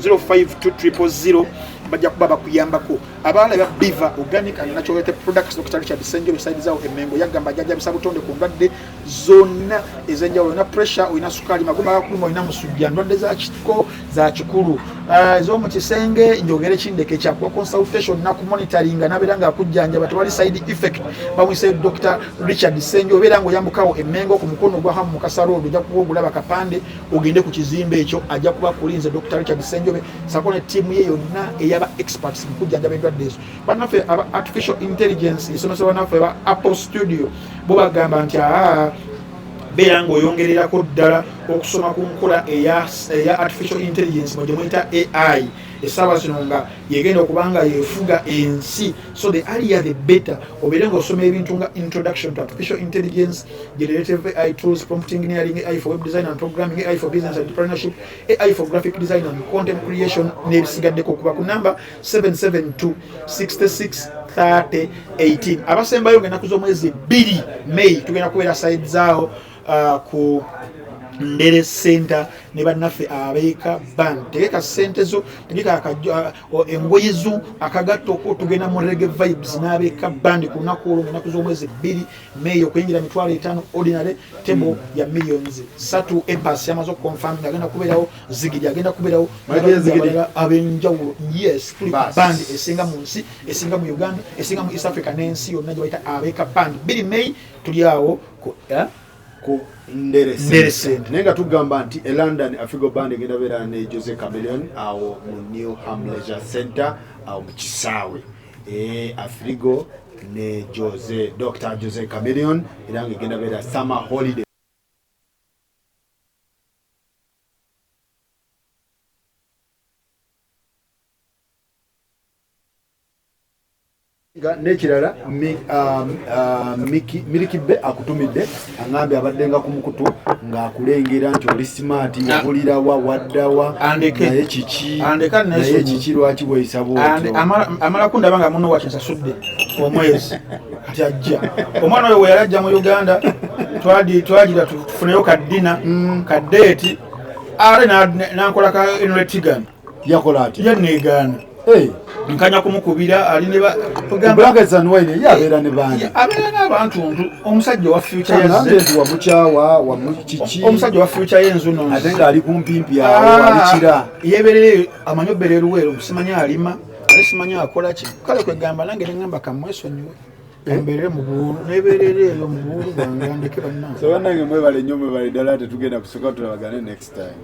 052300 bajja kuba bakuyambako abalala ba Biva Organic and Natural Products Dr. Richard Senjo beside zao emengo yagamba jajja bisabutonde ku ndwadde zonna ezenjawulo na pressure oyina sukali magoma gakuluma oyina musujja ndwadde za kitiko za kikulu zo mu kisenge njogere kindeke kya kwa consultation na ku monitoring nabera nga akujjanja batwali side effect bamwise Dr. Richard Senjo obera ngo yambukawo emengo ku mukono gwa hamu mukasaro ojja kugula bakapande ogende ku kizimbe ekyo ajja kuba kulinze Dr. Richard Senjo sakone timu ye yonna eyaba experts mu kujjanja endwadde ezo banafe aba artificial intelligence isomesa banafe aba Apple Studio bo bagamba nti beera ng'oyongererako ddala okusoma ku nkola eya artificial intelligence mwe gyemuyita AI essaawa zino nga yegenda okubanga yefuga ensi so the earlier the better obeere ng'osoma ebintu nga introduction to artificial intelligence generative AI tools prompt engineering AI for web design and programming AI for business entrepreneurship AI for graphic design and content creation n'ebisigaddeko kuba ku namba 772 66 3018 abasembayo ng'ennaku z'omwezi 2 May tugenda kubeera side zaawo ku Ndere Center ne bannaffe abeeka band tegeka sente zo tegeka engoye zo akagatto ko tugenda mu reggae vibes n'abeeka band ku lunaku olwo ng'ennaku z'omwezi 2 May okuyingira mitwalo 5 ordinary table ya millions 3 embassy yamaze okuconfirm agenda kubeerawo zigiri agenda kubeerawo abenjawulo yes tuli band esinga mu nsi esinga mu Uganda esinga mu East Africa n'ensi yonna gye bayita abeeka band 2 May tuli awo ku Ndere Center nenga tugamba nti London Afigo Band egenda beera ne Jose Chameleon awo mu Newham Leisure Center awo mu Kisaawe Afigo ne Dr. Jose Chameleon era ngegenda beera summer holiday nekirala Mirikibbe akutumidde angambye abaddenga ku mukutu ng'akulengera nti oli smart yabulirawa waddawa naye kiki lwaki bweyisa bwotyo amala kundaba nga Muno Watch nsasudde omwezi kati ajja omwana oyo we yalajja mu Uganda twagira tufuneyo kaddina kaddeeti ale nankola ka enretigan yakola ati yanneegaana nkanya kumukubira alineba kugamba zanwaine yabeera ne bandi abeera n'abantu omusajja wa future yazze wa muchawa wa muchichi omusajja wa future yenzu no atenga ali kumpimpi awo alikira yeberere amanyo bereruwero kusimanya alima ali simanyi akola ki kale kwegamba nange neŋŋamba kamwesonyiwe embeere mu buwulu nebeerera eyo mu buwulu bwange andeke bannange so bannange mwebale nnyo mwebale ddala tetugenda kusooka tulabagane next time